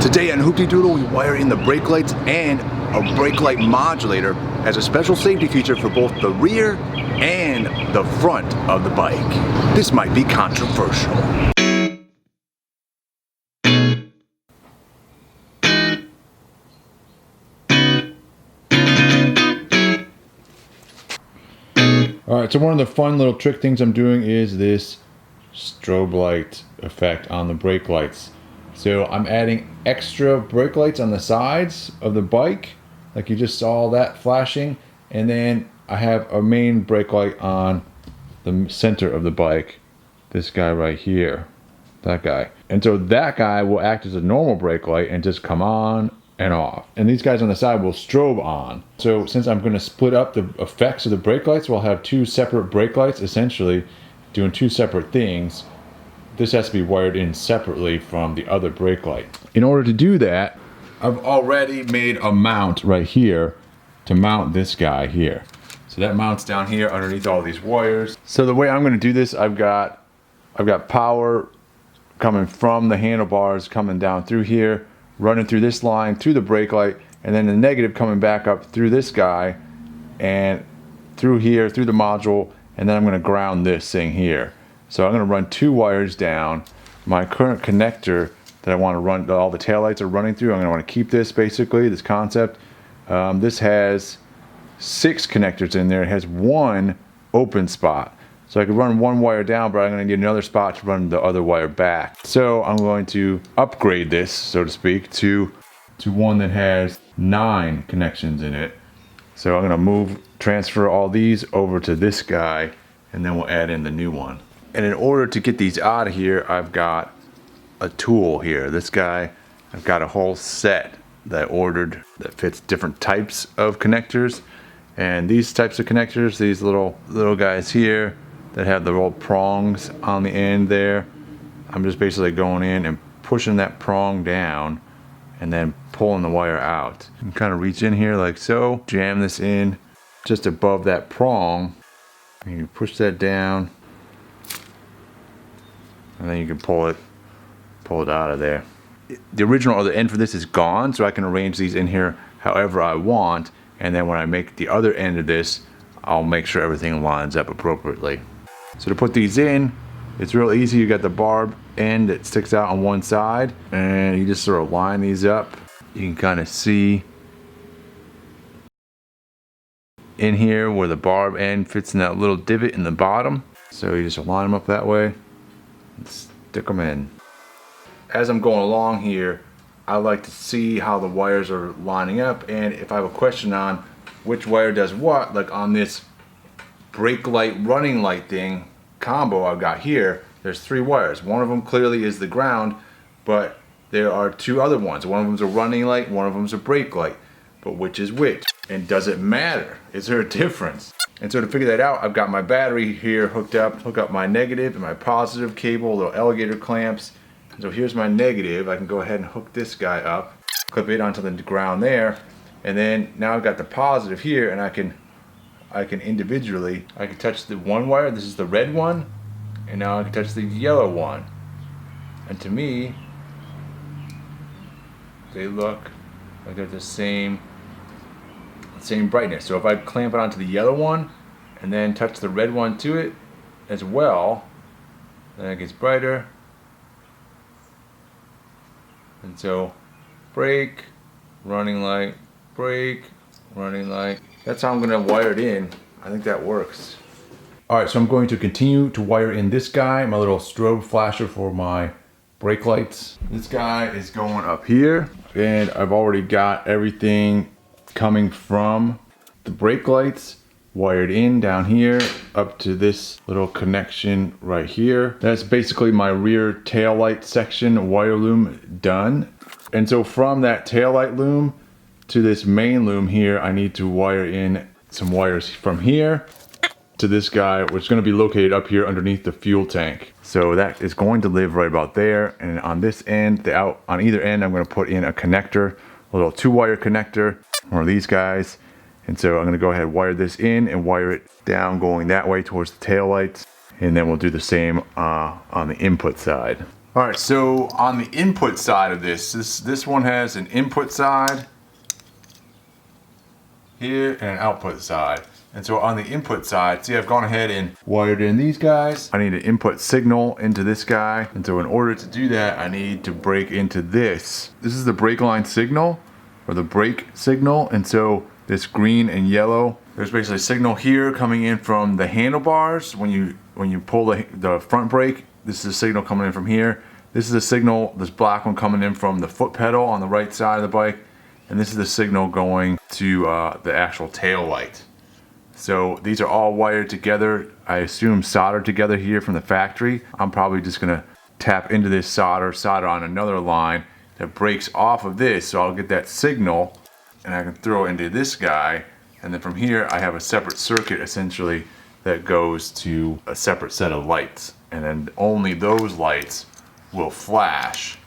Today on HooptieDoodle, we wire in the brake lights and a brake light modulator as a special safety feature for both the rear and the front of the bike. This might be controversial. Alright, so one of the fun little trick things I'm doing is this strobe light effect on the brake lights. So I'm adding extra brake lights on the sides of the bike, like you just saw that flashing, and then I have a main brake light on the center of the bike, this guy right here, that guy. And so that guy will act as a normal brake light and just come on and off. And these guys on the side will strobe on. So since I'm going to split up the effects of the brake lights, we'll have two separate brake lights, essentially doing two separate things. This has to be wired in separately from the other brake light. In order to do that, I've already made a mount right here to mount this guy here. So that mounts down here underneath all these wires. So the way I'm going to do this, I've got power coming from the handlebars coming down through here, running through this line through the brake light, and then the negative coming back up through this guy and through here through the module, and then I'm going to ground this thing here. So I'm going to run two wires down. My current connector that I want to run, all the taillights are running through, I'm going to want to keep this basically, this concept. This has 6 connectors in there. It has one open spot. So I could run one wire down, but I'm going to need another spot to run the other wire back. So I'm going to upgrade this, so to speak, to one that has 9 connections in it. So I'm going to transfer all these over to this guy, and then we'll add in the new one. And in order to get these out of here, I've got a tool here. This guy, I've got a whole set that I ordered that fits different types of connectors. And these types of connectors, these little guys here that have the little prongs on the end there, I'm just basically going in and pushing that prong down and then pulling the wire out. And kind of reach in here like so, jam this in just above that prong, and you push that down, and then you can pull it out of there. The original other end for this is gone, so I can arrange these in here however I want, and then when I make the other end of this, I'll make sure everything lines up appropriately. So to put these in, it's real easy. You got the barb end that sticks out on one side, and you just sort of line these up. You can kind of see in here where the barb end fits in that little divot in the bottom. So you just line them up that way and stick them in. As I'm going along here, I like to see how the wires are lining up, and if I have a question on which wire does what, like on this brake light running light thing combo I've got here, there's 3 wires. One of them clearly is the ground, but there are 2 other ones. One of them's a running light, one of them's a brake light. But which is which? And does it matter? Is there a difference? And so to figure that out, I've got my battery here hook up my negative and my positive cable, little alligator clamps. So here's my negative. I can go ahead and hook this guy up, clip it onto the ground there, and then now I've got the positive here, and I can individually, I can touch the one wire. This is the red one, and now I can touch the yellow one. And to me, they look like they're the same brightness. So if I clamp it onto the yellow one and then touch the red one to it as well, then it gets brighter. And so brake, running light, brake, running light. That's how I'm going to wire it in. I think that works. Alright, so I'm going to continue to wire in this guy, my little strobe flasher for my brake lights. This guy is going up here, and I've already got everything coming from the brake lights wired in down here up to this little connection right here. That's basically my rear tail light section wire loom done. And so from that tail light loom to this main loom here, I need to wire in some wires from here to this guy, which is going to be located up here underneath the fuel tank. So that is going to live right about there. And on this end, on either end, I'm going to put in a connector, a little 2-wire connector, one of these guys. And so I'm going to go ahead and wire this in and wire it down going that way towards the tail lights. And then we'll do the same on the input side. All right, so on the input side of this one has an input side here and an output side. And so on the input side, see, I've gone ahead and wired in these guys. I need an input signal into this guy. And so in order to do that, I need to break into this. This is the brake line signal, or the brake signal. And so this green and yellow, there's basically a signal here coming in from the handlebars. When you pull the front brake, this is a signal coming in from here. This is a signal, this black one, coming in from the foot pedal on the right side of the bike. And this is the signal going to the actual tail light. So these are all wired together, I assume soldered together here from the factory. I'm probably just gonna tap into this solder on another line that breaks off of this, so I'll get that signal and I can throw it into this guy. And then from here, I have a separate circuit essentially that goes to a separate set of lights. And then only those lights will flash.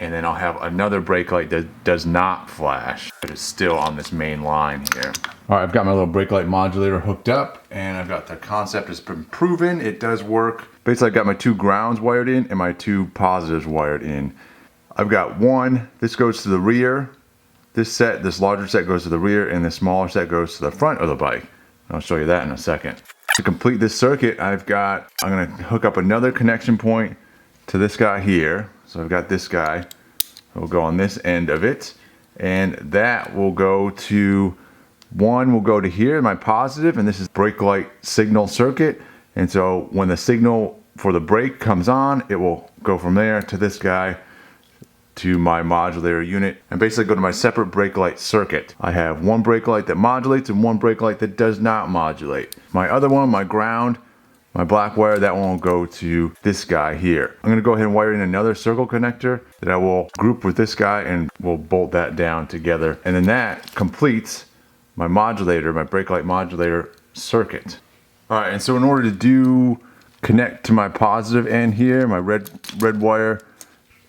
And then I'll have another brake light that does not flash, but is still on this main line here. All right, I've got my little brake light modulator hooked up, and I've got the concept has been proven. It does work. Basically, I've got my 2 grounds wired in and my 2 positives wired in. I've got one, this goes to the rear. This larger set goes to the rear, and the smaller set goes to the front of the bike. And I'll show you that in a second. To complete this circuit, I'm gonna hook up another connection point to this guy here. So I've got this guy, it will go on this end of it, and that will go to, one will go to here, my positive, and this is brake light signal circuit. And so when the signal for the brake comes on, it will go from there to this guy to my modulator unit, and basically go to my separate brake light circuit. I have one brake light that modulates and one brake light that does not modulate. My other one, my ground, my black wire, that one will go to this guy here. I'm gonna go ahead and wire in another circle connector that I will group with this guy, and we'll bolt that down together. And then that completes my modulator, my brake light modulator circuit. All right, and so in order to connect to my positive end here, my red wire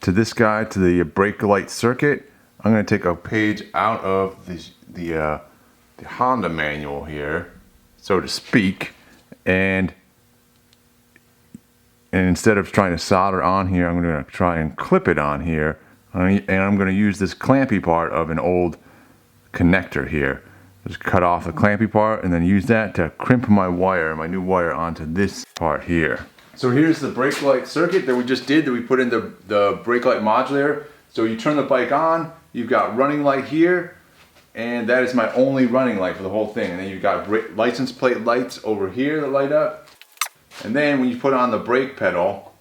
to this guy, to the brake light circuit, I'm gonna take a page out of the Honda manual here, so to speak, and instead of trying to solder on here, I'm going to try and clip it on here. And I'm going to use this clampy part of an old connector here. Just cut off the clampy part and then use that to crimp my new wire onto this part here. So here's the brake light circuit that we just did, that we put in the brake light modulator. So you turn the bike on, you've got running light here, and that is my only running light for the whole thing. And then you've got license plate lights over here that light up. And then when you put on the brake pedal,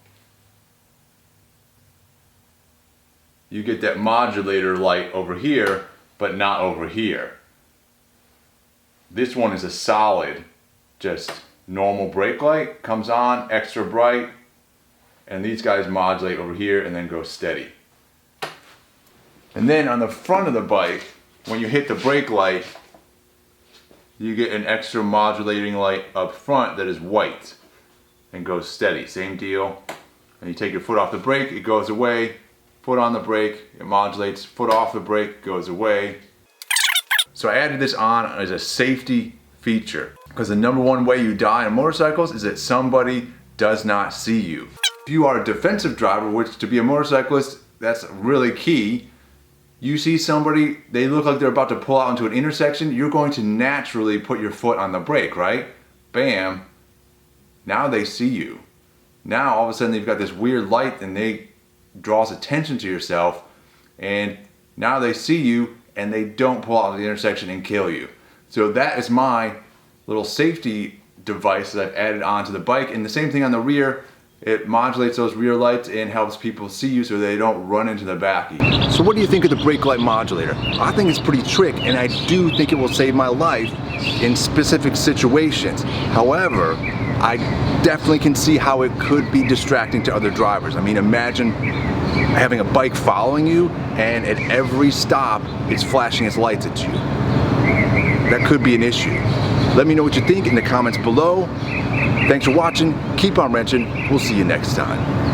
you get that modulator light over here, but not over here. This one is a solid, just normal brake light, comes on, extra bright, and these guys modulate over here and then go steady. And then on the front of the bike, when you hit the brake light, you get an extra modulating light up front that is white and goes steady. Same deal. And you take your foot off the brake, it goes away. Foot on the brake, it modulates. Foot off the brake, goes away. So I added this on as a safety feature, because the number one way you die on motorcycles is that somebody does not see you. If you are a defensive driver, which to be a motorcyclist, that's really key. You see somebody, they look like they're about to pull out into an intersection, you're going to naturally put your foot on the brake, right? Bam. Now they see you. Now all of a sudden they've got this weird light and they draws attention to yourself, and now they see you and they don't pull out of the intersection and kill you. So that is my little safety device that I've added onto the bike. And the same thing on the rear, it modulates those rear lights and helps people see you so they don't run into the back of you. So what do you think of the brake light modulator? I think it's pretty trick, and I do think it will save my life in specific situations. However, I definitely can see how it could be distracting to other drivers. I mean, imagine having a bike following you and at every stop it's flashing its lights at you. That could be an issue. Let me know what you think in the comments below. Thanks for watching. Keep on wrenching. We'll see you next time.